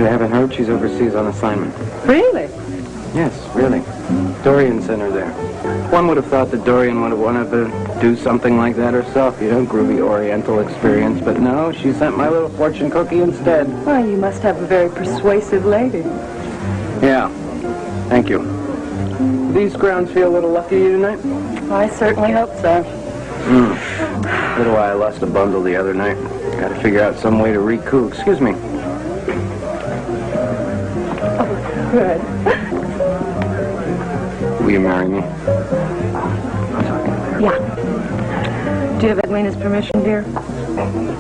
I haven't heard. She's overseas on assignment. Really? Yes, really. Dorian sent her there. One would have thought that Dorian would have wanted to do something like that herself, you know, groovy Oriental experience. But no, she sent my little fortune cookie instead. Well, you must have a very persuasive lady. Yeah. Thank you. These grounds feel a little lucky tonight? I certainly hope so. That's why I lost a bundle the other night. Got to figure out some way to recoup. Excuse me. Oh, good. Will you marry me? Yeah. Do you have Edwina's permission, dear?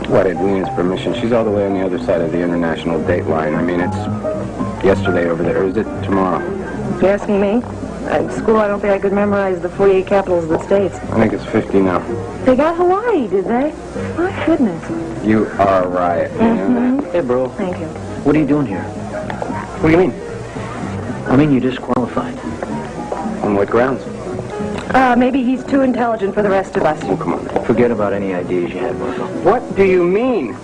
What, Edwina's permission? She's all the way on the other side of the international date line. I mean, it's yesterday over there. Or is it tomorrow? You asking me? At school, I don't think I could memorize the 48 capitals of the states. I think it's 50 now. They got Hawaii, did they? My goodness. You are right. Mm-hmm. Hey, bro. Thank you. What are you doing here? What do you mean? I mean, you disqualified. On what grounds? Maybe he's too intelligent for the rest of us. Oh, come on. Forget about any ideas you had, Marco. What do you mean?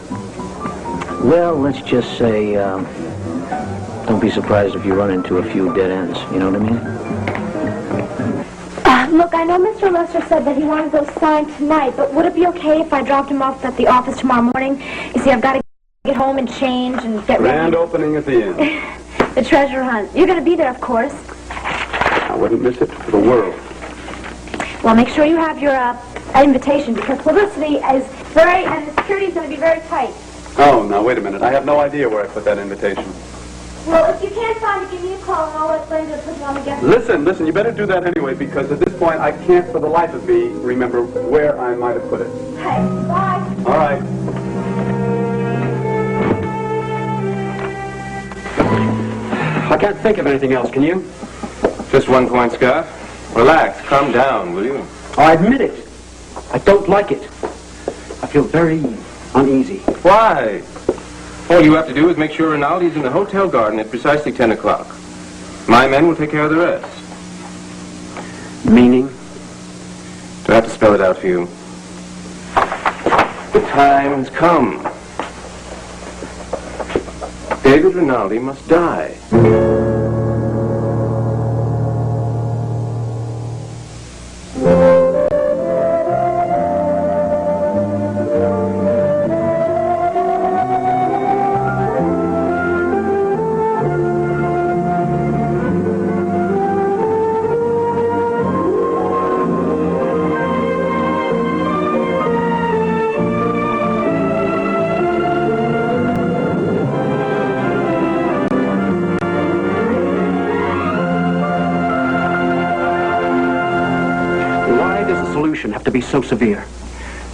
Well, let's just say, don't be surprised if you run into a few dead ends. You know what I mean? Look, I know Mr. Lester said that he wanted those signed tonight, but would it be okay if I dropped him off at the office tomorrow morning? You see, I've got to get home and change and get ready. Grand opening at the end. The treasure hunt. You're going to be there, of course. I wouldn't miss it for the world. Well, make sure you have your invitation, because publicity is and the security is going to be very tight. Oh, now, wait a minute. I have no idea where I put that invitation. Well, if you can't find it, give me a call, and I'll let Linda put you on the guest list. Listen, you better do that anyway, because at this point, I can't for the life of me remember where I might have put it. Okay, bye. All right. I can't think of anything else, can you? Just 1 point, Scott. Relax. Calm down, will you? I admit it. I don't like it. I feel very uneasy. Why? All you have to do is make sure Rinaldi's in the hotel garden at precisely 10 o'clock. My men will take care of the rest. Meaning? Do I have to spell it out for you? The time has come. David Rinaldi must die. Have to be so severe.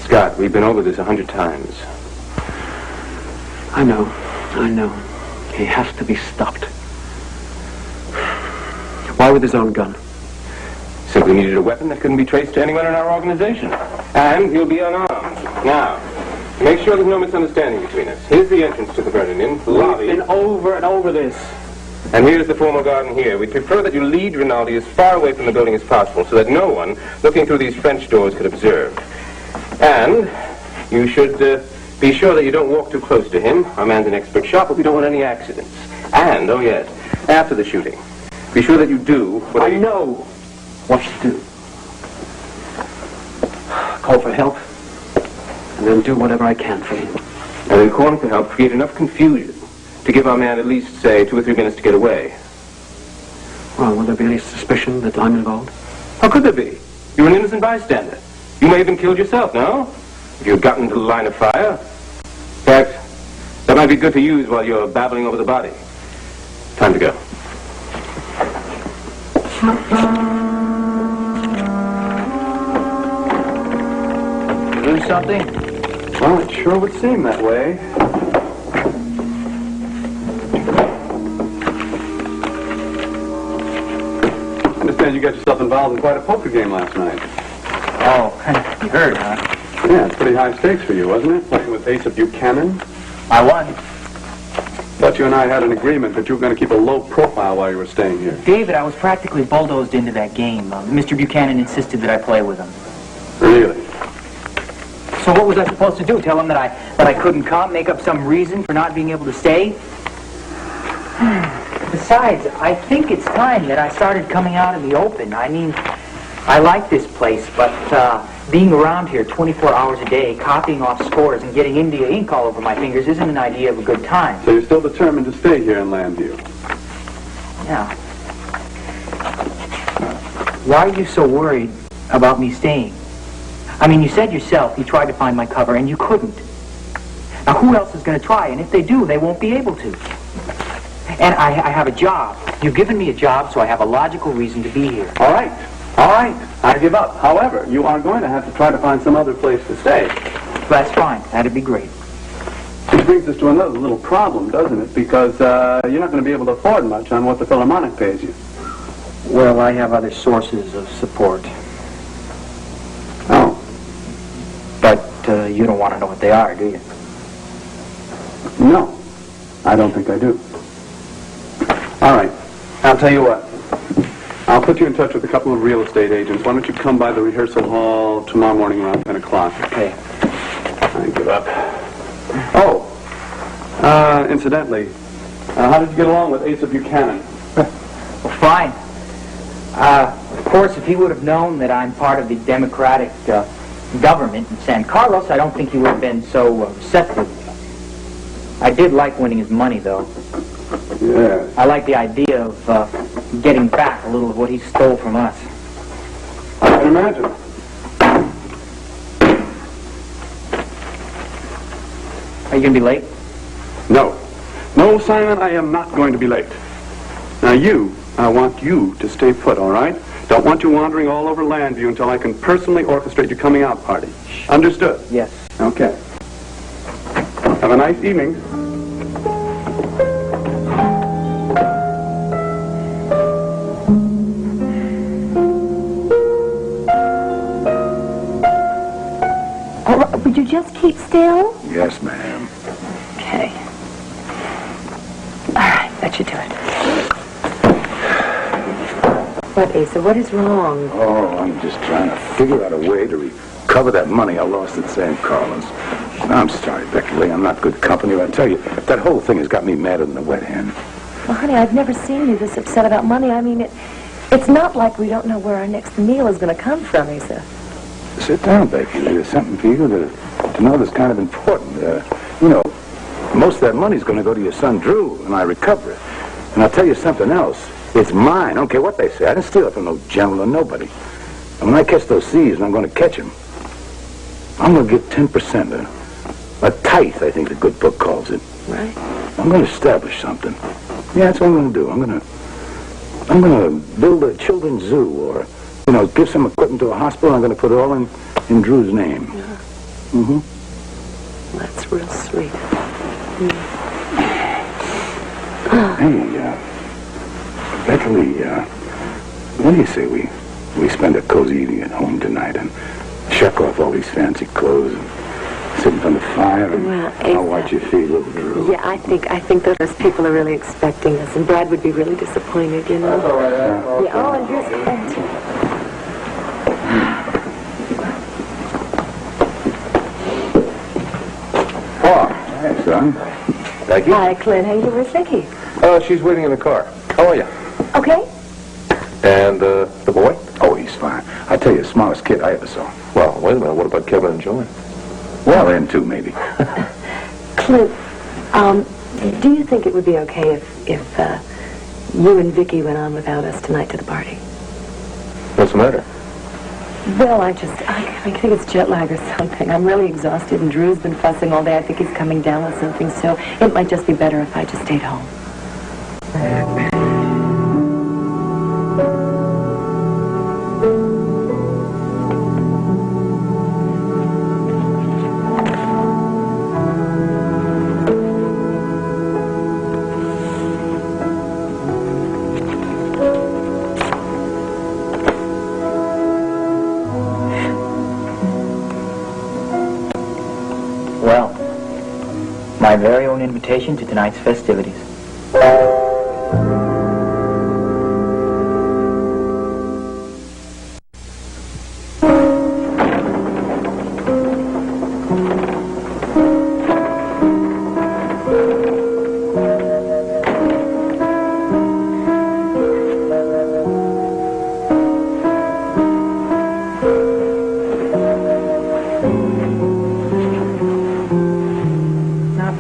Scott, we've been over this 100 times. I know. He has to be stopped. Why with his own gun? Simply needed a weapon that couldn't be traced to anyone in our organization. And he'll be unarmed. Now, make sure there's no misunderstanding between us. Here's the entrance to the Vernon Inn, the lobby. We've been over and over this. And here's the formal garden here. We'd prefer that you lead Rinaldi as far away from the building as possible so that no one looking through these French doors could observe. And you should be sure that you don't walk too close to him. Our man's an expert shot, but we don't want any accidents. And, oh yes, after the shooting, be sure that you do what I know what to do. Call for help, and then do whatever I can for you. And then calling for help, create enough confusion to give our man at least, say, 2 or 3 minutes to get away. Well, will there be any suspicion that I'm involved? How could there be? You're an innocent bystander. You may have been killed yourself, no? If you'd gotten into the line of fire. In fact, that might be good to use while you're babbling over the body. Time to go. Do something? Well, it sure would seem that way. I understand you got yourself involved in quite a poker game last night. Oh, you heard, huh? Yeah, it's pretty high stakes for you, wasn't it? Playing with Ace of Buchanan. I won. Thought you and I had an agreement that you were going to keep a low profile while you were staying here. David, I was practically bulldozed into that game. Mr. Buchanan insisted that I play with him. Really? So what was I supposed to do? Tell him that I couldn't come? Make up some reason for not being able to stay? Besides, I think it's time that I started coming out in the open. I mean, I like this place, but being around here 24 hours a day, copying off scores and getting India ink all over my fingers isn't an idea of a good time. So you're still determined to stay here in Landview? Yeah. Why are you so worried about me staying? I mean, you said yourself you tried to find my cover and you couldn't. Now, who else is going to try? And if they do, they won't be able to. And I have a job. You've given me a job, so I have a logical reason to be here. All right. All right. I give up. However, you are going to have to try to find some other place to stay. That's fine. That'd be great. Which brings us to another little problem, doesn't it? Because you're not going to be able to afford much on what the Philharmonic pays you. Well, I have other sources of support. Oh. But you don't want to know what they are, do you? No. I don't think I do. All right. I'll tell you what. I'll put you in touch with a couple of real estate agents. Why don't you come by the rehearsal hall tomorrow morning around 10 o'clock? Okay. I give up. Oh. Incidentally, how did you get along with Asa Buchanan? Well, fine. Of course, if he would have known that I'm part of the Democratic government in San Carlos, I don't think he would have been so receptive. I did like winning his money, though. Yeah. I like the idea of getting back a little of what he stole from us. I can imagine. Are you going to be late? No. No, Simon, I am not going to be late. Now I want you to stay put, all right? Don't want you wandering all over Landview until I can personally orchestrate your coming out party. Understood? Yes. Okay. Have a nice evening. Oh, would you just keep still? Yes, ma'am. Okay. All right, that should do it. What, Asa? What is wrong? Oh, I'm just trying to figure out a way to recover that money I lost at San Carlos. I'm sorry, Becky Lee. I'm not good company. I tell you, that whole thing has got me madder than a wet hen. Well, honey, I've never seen you this upset about money. I mean, it's not like we don't know where our next meal is going to come from, Asa. Sit down, Becky Lee. There's something for you to know that's kind of important. You know, most of that money's going to go to your son Drew, and I recover it. And I'll tell you something else. It's mine. I don't care what they say. I didn't steal it from no general or nobody. And when I catch those thieves, and I'm going to catch them, I'm going to give 10%, a tithe, I think the good book calls it. Right. I'm going to establish something. Yeah, that's what I'm going to do. I'm going to build a children's zoo, or, you know, give some equipment to a hospital. I'm going to put it all in Drew's name. Yeah. Mm-hmm. That's real sweet. Hey, Becky Lee, what do you say we spend a cozy evening at home tonight and check off all these fancy clothes and sit in front of the fire and Well, I'll watch you feed little Drew. Yeah, I think that those people are really expecting us, and Brad would be really disappointed, you know. That's all right. Yeah, oh, and here's Clint. Hey, son. Becky? Hi, Clint. How you doing? Where's Vicky? She's waiting in the car. How are you? Okay. And the boy? Oh, he's fine. I tell you, the smartest kid I ever saw. Well, wait a minute. What about Kevin and Joanne? Well, them too, maybe. Clint, do you think it would be okay if you and Vicky went on without us tonight to the party? What's the matter? Well, I think it's jet lag or something. I'm really exhausted, and Drew's been fussing all day. I think he's coming down with something, so it might just be better if I just stayed home. Well, my very own invitation to tonight's festivities.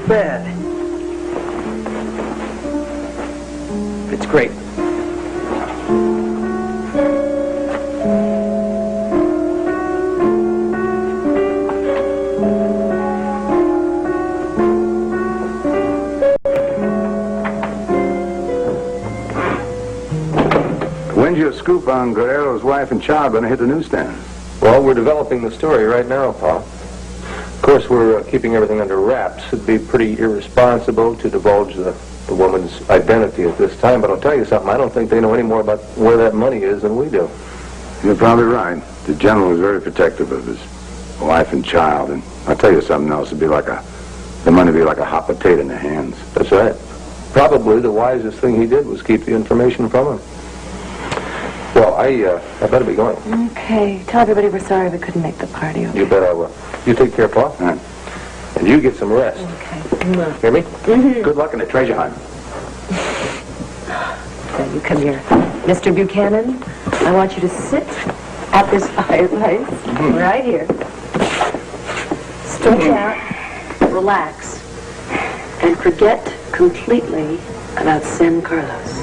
bad. It's great. When's your scoop on Guerrero's wife and child going to hit the newsstand? Well, we're developing the story right now, Pa. Of course, we're keeping everything under wraps. It'd be pretty irresponsible to divulge the woman's identity at this time, but I'll tell you something. I don't think they know any more about where that money is than we do. You're probably right. The general was very protective of his wife and child, and I'll tell you something else. The money would be like a hot potato in their hands. That's right. Probably the wisest thing he did was keep the information from him. Well, I better be going. Okay. Tell everybody we're sorry we couldn't make the party. Okay? You bet I will. You take care, Pa. All right. And you get some rest. Okay. Hear me? Mm-hmm. Good luck in the treasure hunt. Now, you come here. Mr. Buchanan, I want you to sit at this fireplace right here. Stretch out, relax, and forget completely about San Carlos.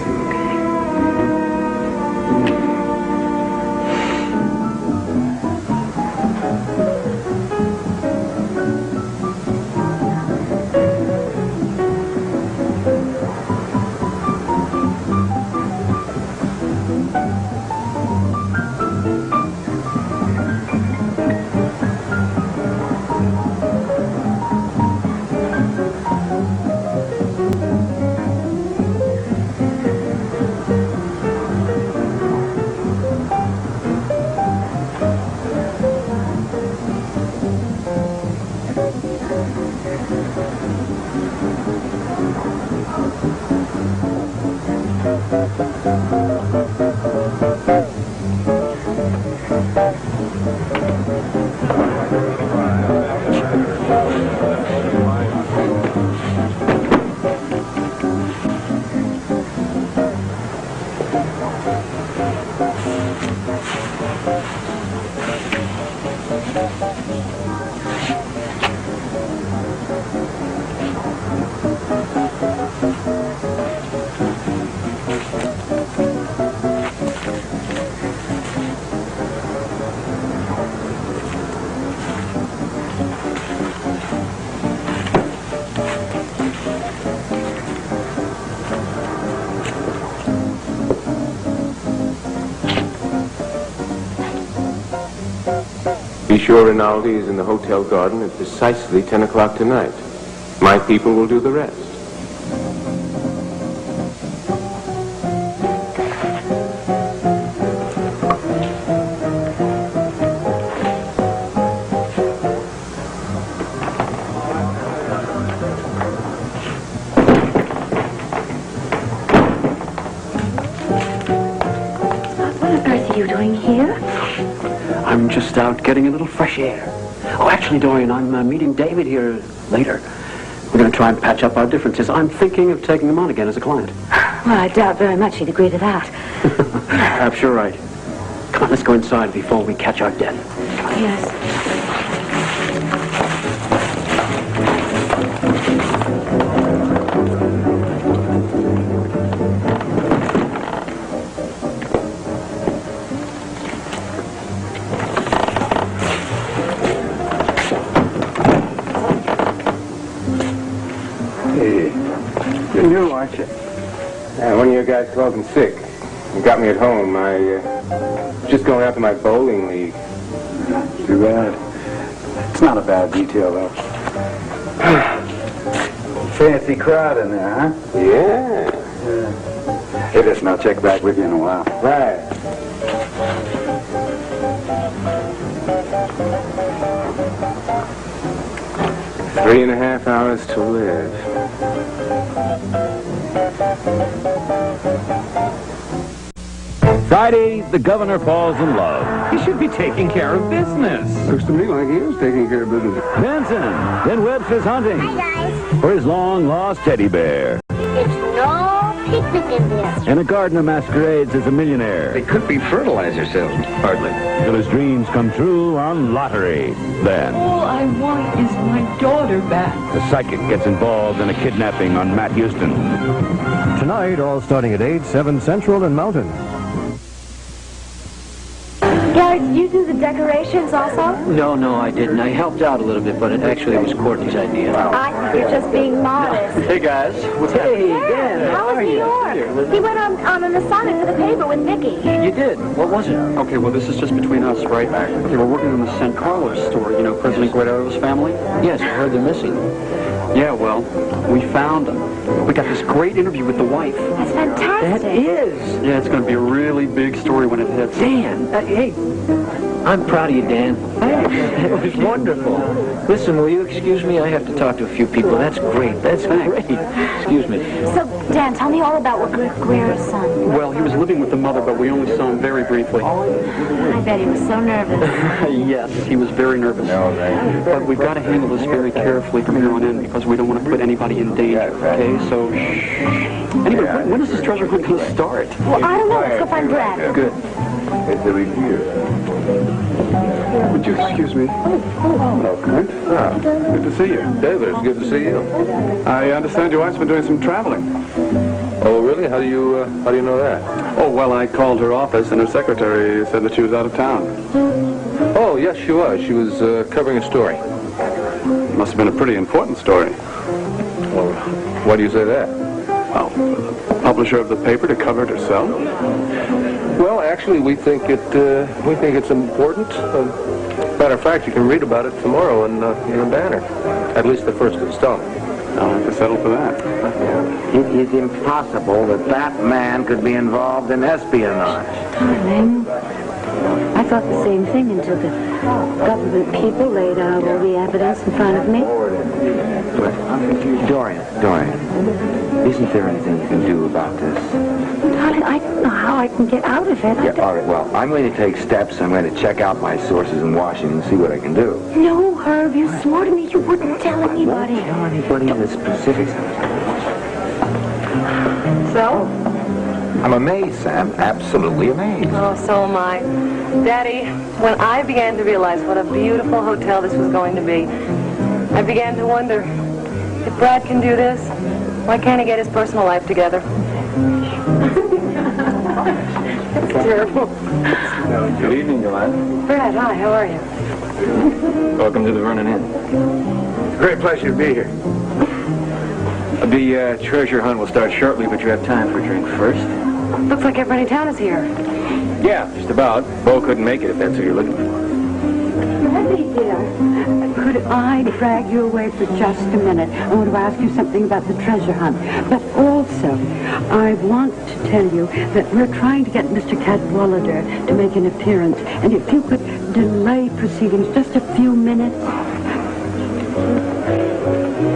Be sure Rinaldi is in the hotel garden at precisely 10 o'clock tonight. My people will do the rest. What on earth are you doing here? I'm just out getting a little fresh air. Oh, actually, Dorian, I'm meeting David here later. We're going to try and patch up our differences. I'm thinking of taking him on again as a client. Well, I doubt very much he'd agree to that. Perhaps you're right. Come on, let's go inside before we catch our death. Yes. You're new, aren't you? Yeah, one of your guys called in sick. You got me at home. I was just going out to my bowling league. Too bad. It's not a bad detail, though. Fancy crowd in there, huh? Yeah. Hey, listen, I'll check back with you in a while. Right. Three and a half hours to live. Friday, the governor falls in love. He should be taking care of business. Looks to me like he is taking care of business. Benson then Webster's hunting Hi, guys. for his long-lost teddy bear. It's no picnic in this. And a gardener masquerades as a millionaire. They could be fertilizer salesmen. Hardly. Till his dreams come true on lottery. Then, All I want is my daughter back. the psychic gets involved in a kidnapping on Matt Houston. Tonight, all starting at 8, 7 Central and Mountain. Gary, did you do the decorations also? No, I didn't. I helped out a little bit, but it was Courtney's idea. I think you're just being modest. Hey, guys. What's Hey, happening? Dan, How was New York? He went on an assignment for the paper with Vicky. You did? What was it? Okay, well, this is just between us, right? Okay, we're working on the San Carlos story, you know, President Guerrero's family. Yes, I heard they're missing. Yeah, well, we found them. We got this great interview with the wife. That's fantastic. That is. Yeah, it's going to be a really big story when it hits. Dan, hey, I'm proud of you, Dan. It was wonderful. Listen, will you excuse me? I have to talk to a few people. That's great. That's great. Excuse me. So, Dan, tell me all about what Guerrero's son. Well, he was living with the mother, but we only saw him very briefly. I bet he was so nervous. Yes, he was very nervous. But we've got to handle this very carefully from here on in because we don't want to put anybody in danger, okay? So, anyway, when is this treasure hunt going to start? Well, I don't know. Let's go find Brad. Good. It's a review. Would you excuse me? Hello, Clint. Good to see you. David, it's good to see you. I understand your wife's been doing some traveling. Oh, really? How do you know that? Oh, well, I called her office, and her secretary said that she was out of town. Oh, yes, she was. She was covering a story. Must have been a pretty important story. Well, why do you say that? Oh, the publisher of the paper to cover it herself? Well, actually, we think it's important. Matter of fact, you can read about it tomorrow in the Banner. At least the first installment. I'll have to settle for that. It is impossible that man could be involved in espionage. Darling, I thought the same thing until the government people laid out all the evidence in front of me. Dorian, isn't there anything you can do about this? Darling, I don't know how I can get out of it. Yeah, all right, well, I'm going to take steps. I'm going to check out my sources in Washington and see what I can do. No, Herb, you swore to me you wouldn't tell anybody. Won't tell anybody the specifics. So? I'm amazed, Sam. Absolutely amazed. Oh, so am I. Daddy, when I began to realize what a beautiful hotel this was going to be, I began to wonder, if Brad can do this, why can't he get his personal life together? It's terrible. Good evening, Yolanda. Brad, hi, how are you? Welcome to the Vernon Inn. It's a great pleasure to be here. The treasure hunt will start shortly, but you have time for a drink first. Looks like everybody in town is here. Yeah, just about. Bo couldn't make it if that's who you're looking for. Could I drag you away for just a minute? I want to ask you something about the treasure hunt. But also, I want to tell you that we're trying to get Mr. Cadwallader to make an appearance. And if you could delay proceedings just a few minutes.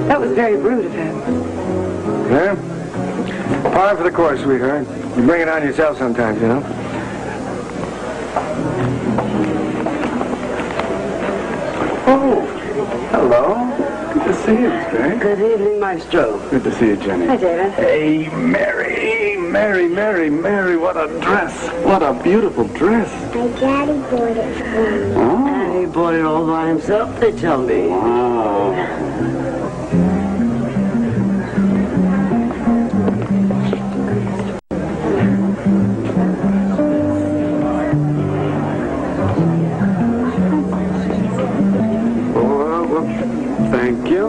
That was very rude of him. Yeah? Par for the course, sweetheart. You bring it on yourself sometimes, you know? Oh, hello. Good to see you, Miss Gray. Good evening, Maestro. Good to see you, Jenny. Hi, David. Hey, Mary, what a dress. What a beautiful dress. My daddy bought it for me. Oh, He bought it all by himself, they tell me. wow. Thank you.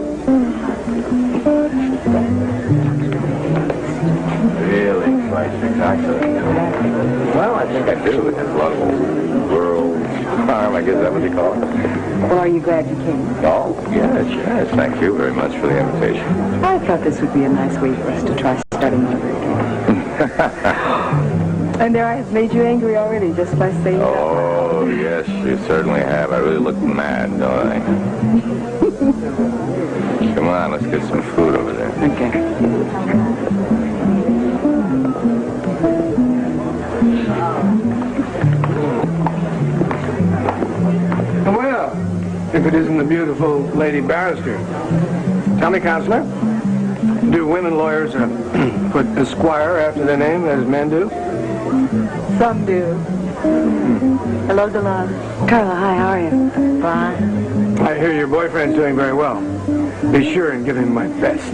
Really quite spectacular. Well, I think I do. It has a lot of world charm, I guess that's what you call it. Well, are you glad you came? Oh, yes. Thank you very much for the invitation. I thought this would be a nice way for us to try starting over again. And there I have made you angry already just by saying that. Oh, yes, you certainly have. I really look mad, don't I? Come on, let's get some food over there. Okay. Well, if it isn't the beautiful Lady Barrister. Tell me, Counselor. Do women lawyers put Esquire after their name, as men do? Some do. Hello, Delon. Carla, hi, how are you? Fine. I hear your boyfriend's doing very well. Be sure and give him my best.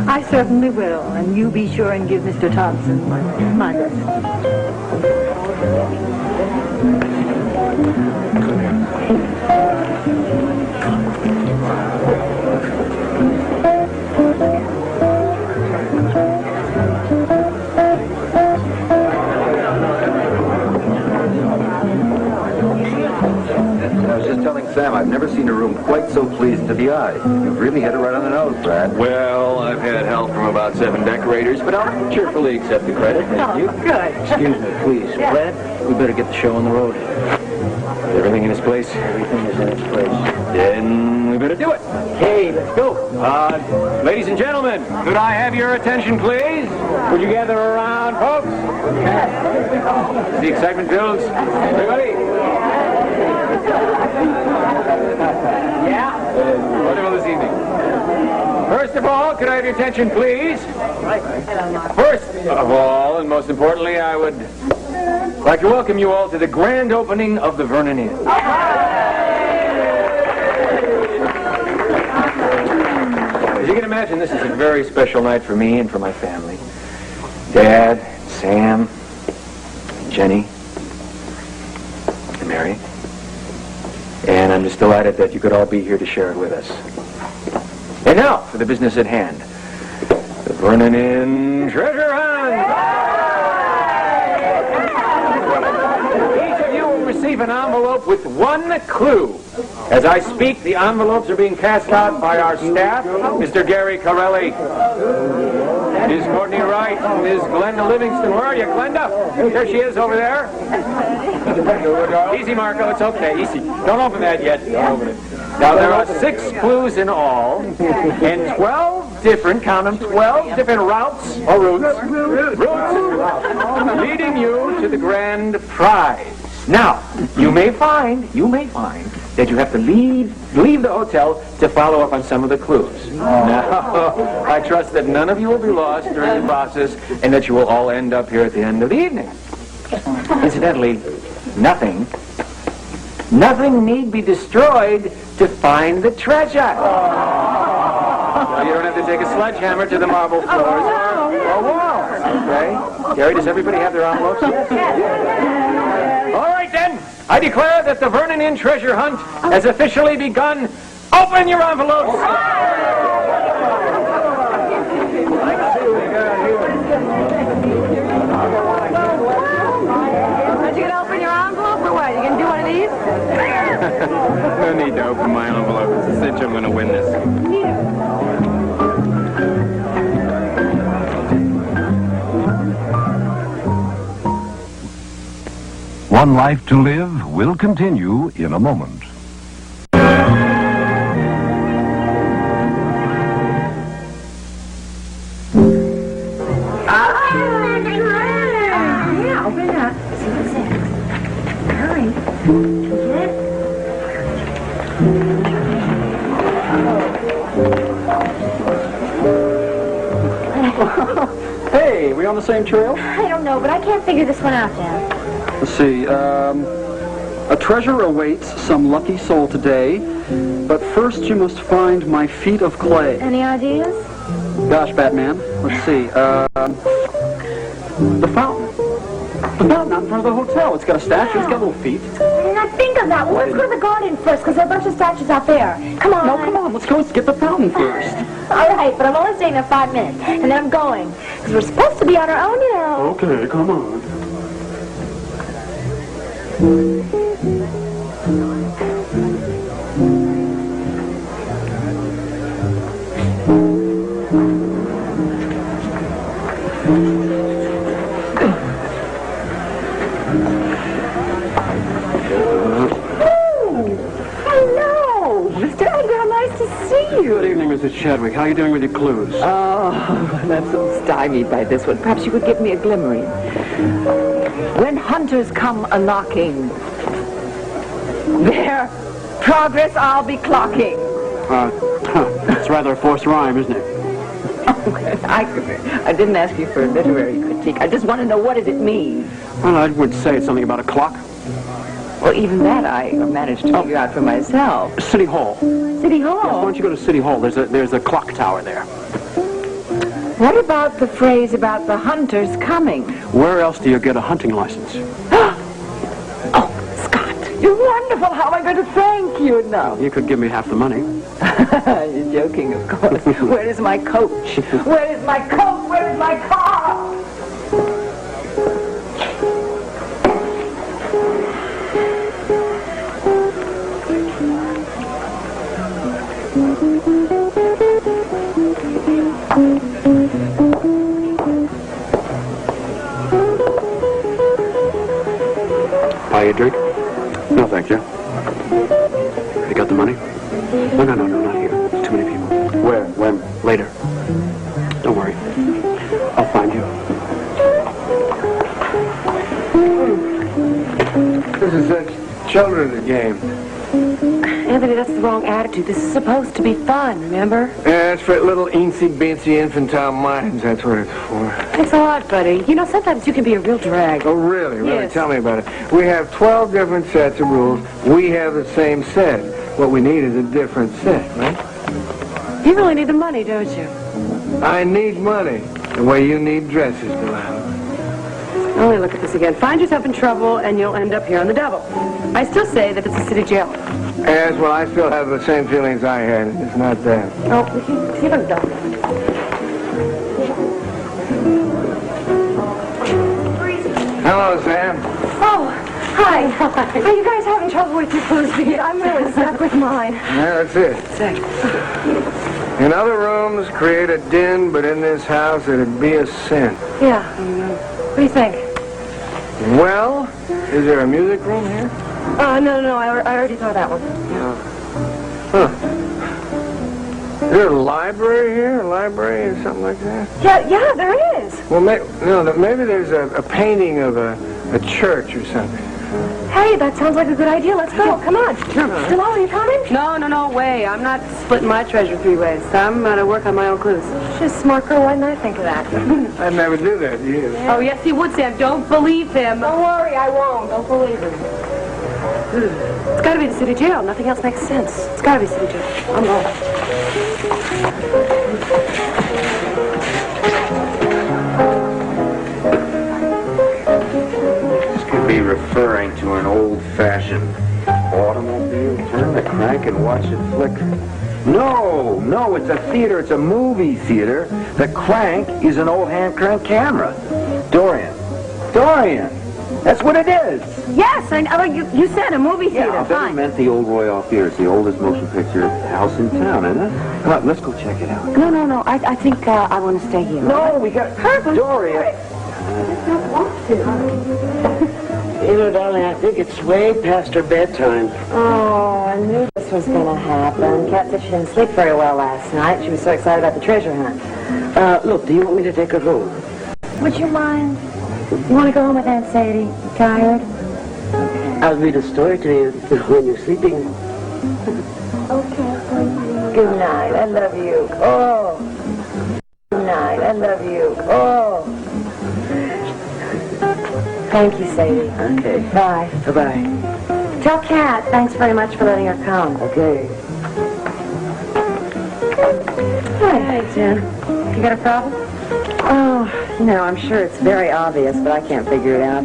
I certainly will, and you be sure and give Mr. Thompson my best. I was just telling Sam, I've never seen a room quite so pleasing to the eye. You've really hit it right on the nose, Brad. Well, I've had help from about 7 decorators, but I'll cheerfully accept the credit. Thank you. Good. Excuse me, please. Yeah. Brad, we better get the show on the road. Is everything in its place? Everything is in its place. Then we better do it. Hey, let's go. Ladies and gentlemen, could I have your attention, please? Would you gather around, folks? The excitement builds. Everybody? Yeah? Wonderful this evening. First of all, could I have your attention, please? First of all, and most importantly, I would like to welcome you all to the grand opening of the Vernon Inn. As you can imagine, this is a very special night for me and for my family. Dad, Sam, Jenny, and Mary. And I'm just delighted that you could all be here to share it with us. And now, for the business at hand. The Vernon Inn Treasure Hunt! Each of you will receive an envelope with one clue. As I speak, the envelopes are being passed out by our staff, Mr. Gary Corelli, Ms. Courtney Wright, Ms. Glenda Livingston. Where are you, Glenda? There she is over there. Easy, Marco. It's okay. Easy. Don't open that yet. Don't open it. Now, there are 6 clues in all, and 12 different, count them, 12 different routes, or routes, leading you to the grand prize. Now, you may find that you have to leave the hotel to follow up on some of the clues. Now, I trust that none of you will be lost during the process, and that you will all end up here at the end of the evening. Incidentally, nothing need be destroyed to find the treasure. Well, you don't have to take a sledgehammer to the marble floors or walls, okay? Gary, does everybody have their envelopes? All right, then. I declare that the Vernon Inn Treasure Hunt has officially begun. Open your envelopes. Aren't you going to open your envelope or what? You going to do one of these? No need to open my envelope. It's a cinch I'm going to win this. One Life to Live will continue in a moment. Yeah, open it up. See what's in. Hurry. Get Oh. Hey, we on the same trail? I don't know, but I can't figure this one out, Dad. Let's see, a treasure awaits some lucky soul today, but first you must find my feet of clay. Any ideas? Gosh, Batman, let's see, the fountain. The fountain out in front of the hotel. It's got a statue, it's got little feet. I did not think of that. Well, let's go to the garden first, because there are a bunch of statues out there. Come on. No, come on, let's go get the fountain first. All right, but I'm only staying there 5 minutes, and then I'm going. Because we're supposed to be on our own, you know. Okay, come on. Hello, Mr. Edgar. Nice to see you. Good evening, Mrs. Chadwick. How are you doing with your clues? Oh, I'm so stymied by this one. Perhaps you could give me a glimmering. When hunters come a-knocking, their progress I'll be clocking. It's rather a forced rhyme, isn't it? I didn't ask you for a literary critique. I just want to know, what does it mean? Well, I would say it's something about a clock. Well, even that I managed to figure out for myself. City Hall. City Hall? Yes, why don't you go to City Hall? There's a clock tower there. What about the phrase about the hunters coming? Where else do you get a hunting license? Oh, Scott, you're wonderful. How am I going to thank you now? You could give me half the money. You're joking, of course. Where is my coach? Where is my coat? Where is my car? Buy you a drink? No, thank you. You got the money? No, not here. There's too many people. Where? When? Later. Don't worry. I'll find you. This is such children's game. Anthony, that's the wrong attitude. This is supposed to be fun, remember? Yeah, it's for little eensy-beensy infantile minds. That's what it's for. Thanks a lot, buddy. You know, sometimes you can be a real drag. Oh, really? Really? Yes. Tell me about it. We have 12 different sets of rules. We have the same set. What we need is a different set, right? You really need the money, don't you? I need money the way you need dresses, Delilah. Only look at this again. Find yourself in trouble, and you'll end up here on the double. I still say that it's a city jail. As well, I still have the same feelings I had. It's not that. Oh, you don't know. Hello, Sam. Oh, hi. Are you guys having trouble with your clothes? I'm really stuck with mine. Yeah, that's it. In other rooms, create a din, but in this house, it'd be a sin. Yeah. What do you think? Well, is there a music room here? No, I already thought that one. Huh. Is there a library here? A library or something like that? Yeah, there is. Well, maybe there's a painting of a church or something. Hey, that sounds like a good idea. Let's go. Come on. Delilah, are you coming? No way. I'm not splitting my treasure 3 ways. I'm going to work on my own clues. She's a smart girl. Why didn't I think of that? I'd never do that to you. Oh, yes, he would, Sam. Don't believe him. Don't worry, I won't. Don't believe him. It's got to be the city jail. Nothing else makes sense. It's got to be city jail. I'm going. Be referring to an old-fashioned automobile. Turn the crank and watch it flicker. No, it's a theater. It's a movie theater. The crank is an old hand crank camera. Dorian, that's what it is. Yes, I know. You said a movie theater. Yeah, I meant the old Royal Theater. It's the oldest motion picture house in town, isn't it? Come on, let's go check it out. No. I think I want to stay here. No, we got Dorian. I don't want to. You know, darling, I think it's way past her bedtime. Oh, I knew this was going to happen. Kat said she didn't sleep very well last night. She was so excited about the treasure hunt. Look, do you want me to take her home? Would you mind? You want to go home with Aunt Sadie? You tired? I'll read a story to you when you're sleeping. Okay. Good night. I love you. Oh. Good night. I love you. Oh. Thank you, Sadie. Okay. Bye. Bye-bye. Tell Kat thanks very much for letting her come. Okay. Hi, Jen. You got a problem? Oh, no, I'm sure it's very obvious, but I can't figure it out.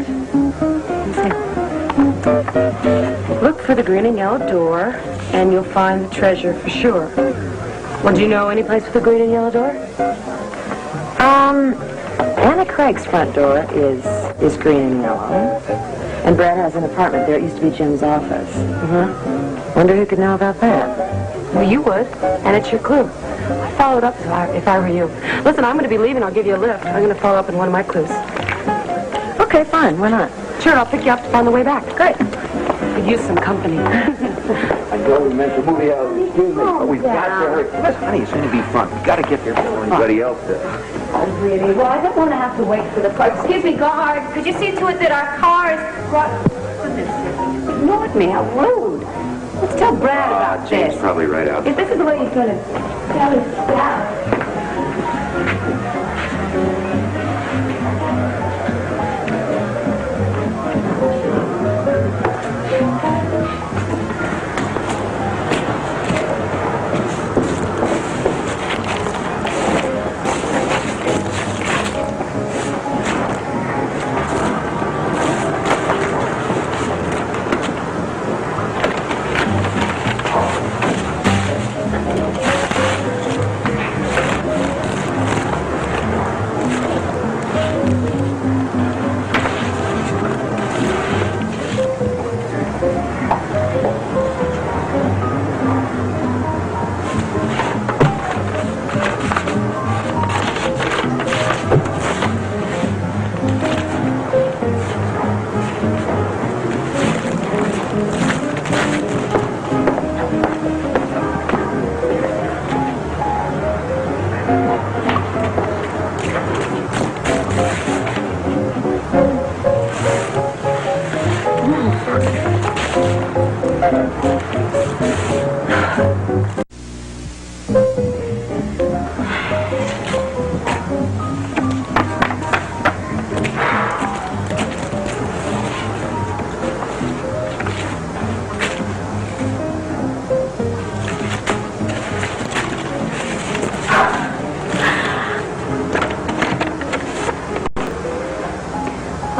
Look for the green and yellow door, and you'll find the treasure for sure. Well, do you know any place with a green and yellow door? Anna Craig's front door is green and yellow. And Brad has an apartment there. It used to be Jim's office. Wonder who could know about that. Well, you would, and it's your clue. I'd follow it up if I were you. Listen, I'm going to be leaving. I'll give you a lift. I'm going to follow up on one of my clues. Okay, fine. Why not? Sure, I'll pick you up on the way back. Great. Could use some company. I know we meant to move out. Excuse me, but we've got to hurry. Listen, honey, it's going to be fun. We've got to get there before anybody else does. Oh, really? Well, I don't want to have to wait for the car. Excuse me, guard. Could you see to it that our car is brought... Ignored me. How rude. Let's tell Brad about James this. probably right out. If this is the way he's going to tell his staff.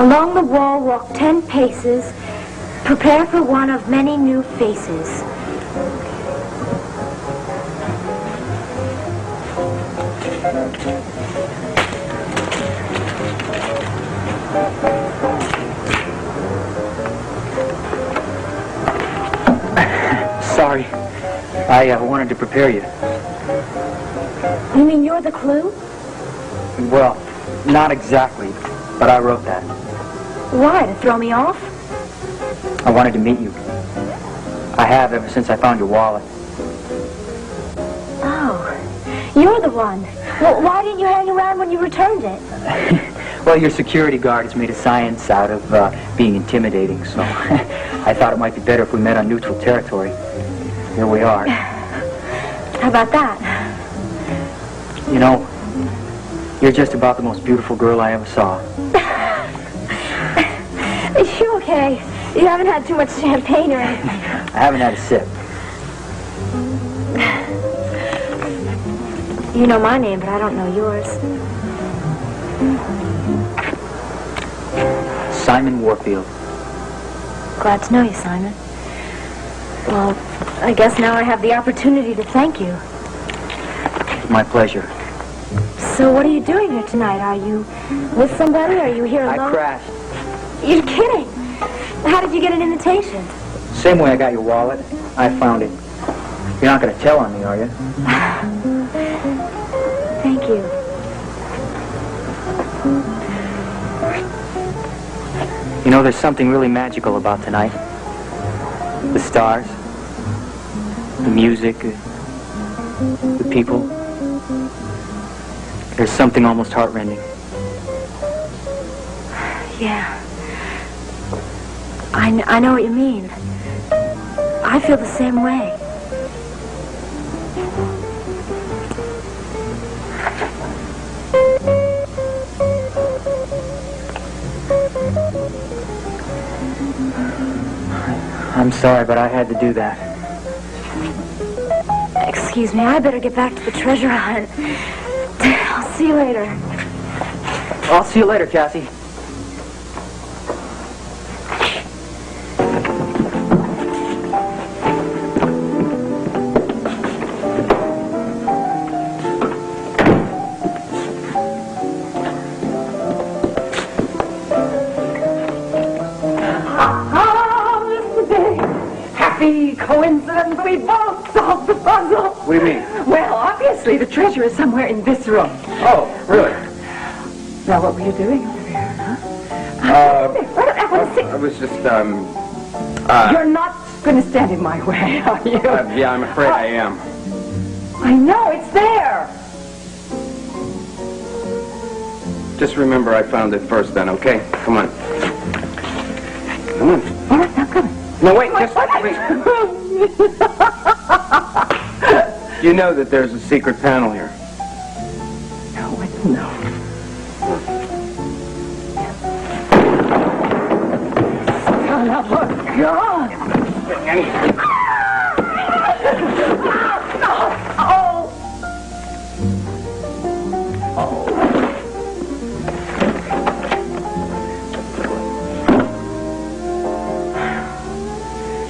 Along the wall, walk 10 paces. Prepare for one of many new faces. Sorry. I wanted to prepare you. You mean you're the clue? Well, not exactly, but I wrote that. Why, to throw me off? I wanted to meet you. I have ever since I found your wallet. Oh, you're the one. Well, why didn't you hang around when you returned it? Well, your security guard has made a science out of being intimidating, so I thought it might be better if we met on neutral territory. Here we are. How about that? You know, you're just about the most beautiful girl I ever saw. You okay? You haven't had too much champagne or anything? I haven't had a sip. You know my name, but I don't know yours. Simon Warfield. Glad to know you, Simon. Well, I guess now I have the opportunity to thank you. My pleasure. So what are you doing here tonight? Are you with somebody? Are you here alone? I crashed. You're kidding. How did you get an invitation? Same way I got your wallet. I found it. You're not going to tell on me, are you? Thank you. You know, there's something really magical about tonight. The stars, the music, the people. There's something almost heartrending. Yeah. I know what you mean. I feel the same way. I'm sorry, but I had to do that. Excuse me, I better get back to the treasure hunt. I'll see you later. I'll see you later, Cassie. Coincidence, we both solved the puzzle. What do you mean? Well, obviously, the treasure is somewhere in this room. Oh, really? Now, what were you doing over there, huh? I was just, You're not going to stand in my way, are you? yeah, I'm afraid I am. I know, it's there. Just remember I found it first then, okay? Come on. Come on. All right, now come on. No, wait, just wait. You know that there's a secret panel here. No, wait, no. Son of a gun!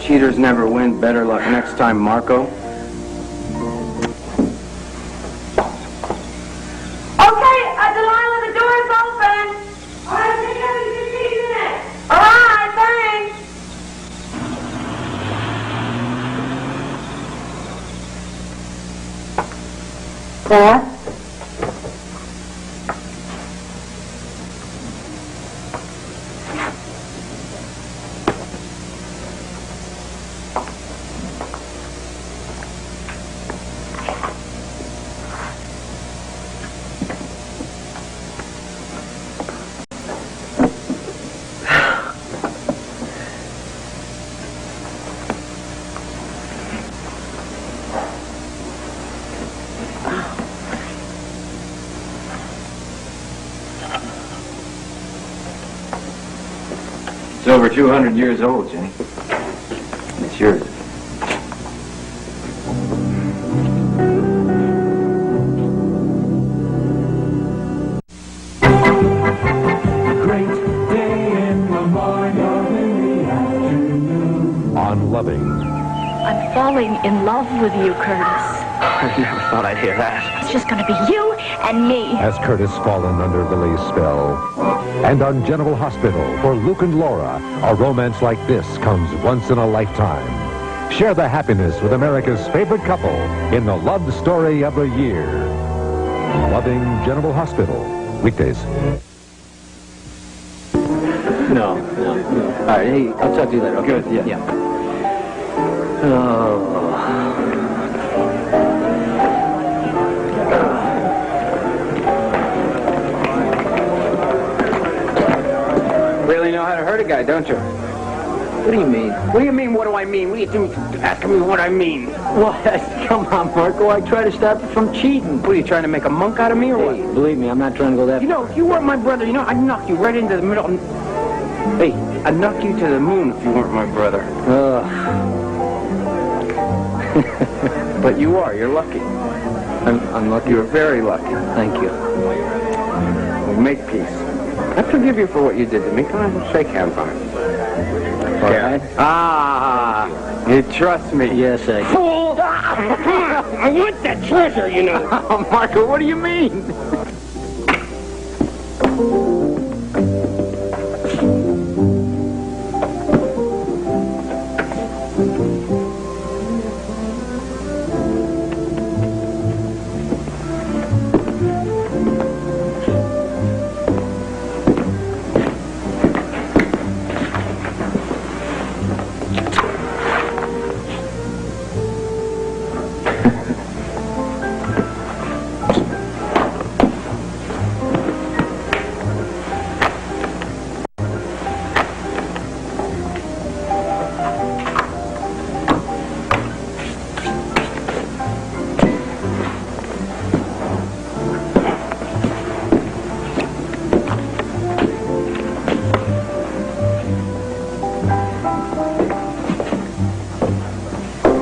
Cheaters never win. Better luck next time, Marco. Okay, Delilah, the door is open. All right, take care of you 15 minutes. All right, thanks. Dad? It's over 200 years old, Jenny. It's yours. Great day loving. I'm falling in love with you, Curtis. I never thought I'd hear that. It's just gonna be you and me. Has Curtis fallen under Lily's spell? And on General Hospital, for Luke and Laura, a romance like this comes once in a lifetime. Share the happiness with America's favorite couple in the love story of the year. Loving General Hospital. Weekdays. No. All right, hey, I'll talk to you later. Okay? Good, yeah. Really know how to hurt a guy, don't you? What do you mean? What do you mean, what do I mean? What are you doing asking me what I mean? What? Come on, Marco. I try to stop you from cheating. What, are you trying to make a monk out of me or what? Hey, believe me, I'm not trying to go that You know, if you weren't my brother, you know, I'd knock you right into the middle. Hey, I'd knock you to the moon if you weren't my brother. But you are. You're lucky. I'm lucky. You're very lucky. Thank you. We'll make peace. I forgive you for what you did to me. Come on, shake hands on it. All right? Ah, you trust me. Yes, I do. Fool! I want that treasure, you know. Oh, Marco, what do you mean?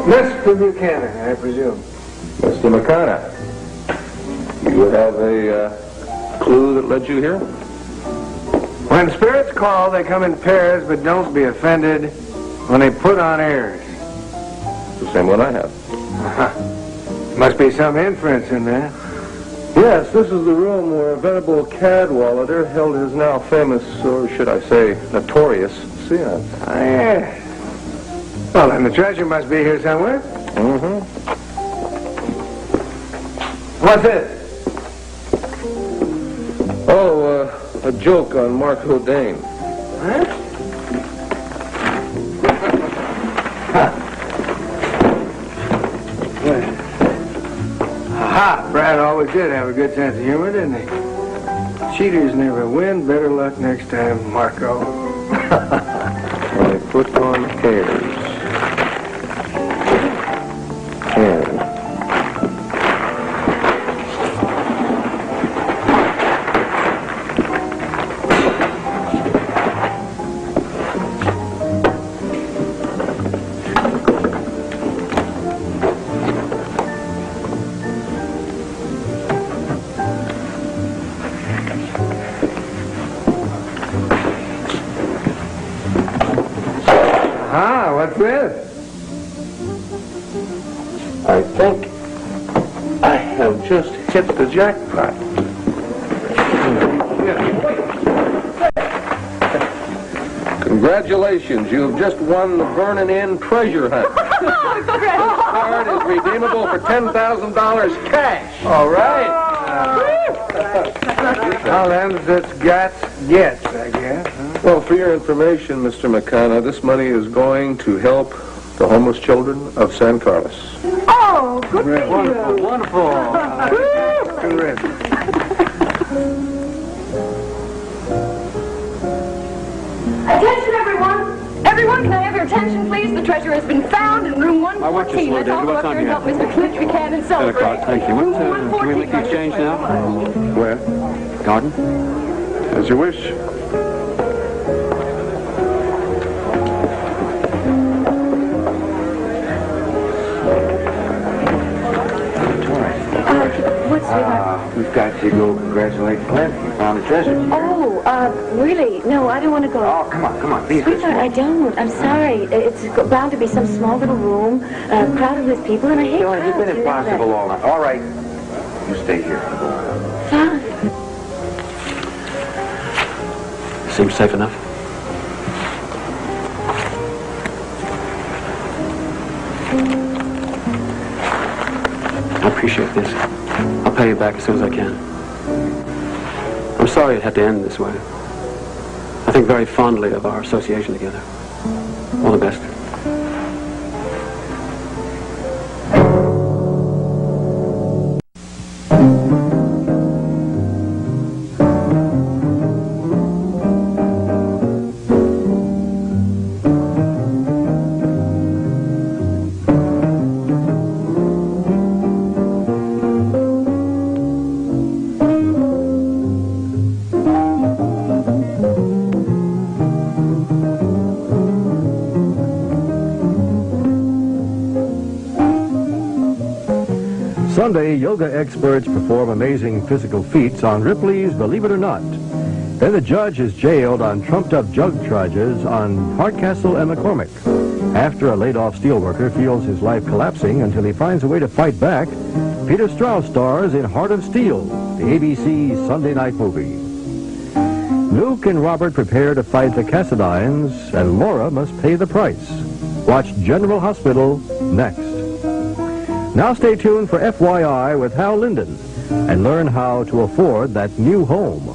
Mr. Buchanan, I presume. Mr. McConaughey, you have a clue that led you here? When spirits call, they come in pairs, but don't be offended when they put on airs. The same one I have. Must be some inference in that. Yes, this is the room where Venerable Cadwallader held his now famous, or should I say, notorious seance. Ah, yeah. Well, then the treasure must be here somewhere. Mm-hmm. What's this? Oh, a joke on Mark Hodane. Huh? Aha! Brad always did have a good sense of humor, didn't he? Cheaters never win. Better luck next time, Marco. I put on airs. What's this? I think I have just hit the jackpot. Congratulations, you have just won the Vernon Inn treasure hunt. This card is redeemable for $10,000 cash. All right. Well, then, that's gets, I guess. Huh? Well, for your information, Mr. McConaughey, this money is going to help the homeless children of San Carlos. Oh, good for you. Wonderful. Terrific. Attention, everyone! Everyone, can I have your attention, please? The treasure has been found in room 114. I want you to slow Let's down. all go What up time there and you help Mr. Clint Buchanan celebrate. Thank you. Room Can we 114. make the exchange now? Where? Garden? As you wish. What's with that? We You've got to go congratulate Clint. He found a treasure. Oh, really? No, I don't want to go. Oh, come on. Be a good Sweetheart, I don't. I'm sorry. It's bound to be some small little room, crowded with people, and I hate crowds. You've been You know that. impossible all night. All right. You stay here. Fine. Seems safe enough. I appreciate this. I'll pay you back as soon as I can. I'm sorry it had to end this way. I think very fondly of our association together. All the best. Sunday, yoga experts perform amazing physical feats on Ripley's Believe It or Not. Then the judge is jailed on trumped-up drug charges on Hardcastle and McCormick. After a laid-off steelworker feels his life collapsing until he finds a way to fight back, Peter Strauss stars in Heart of Steel, the ABC Sunday night movie. Luke and Robert prepare to fight the Cassadines, and Laura must pay the price. Watch General Hospital next. Now stay tuned for FYI with Hal Linden and learn how to afford that new home.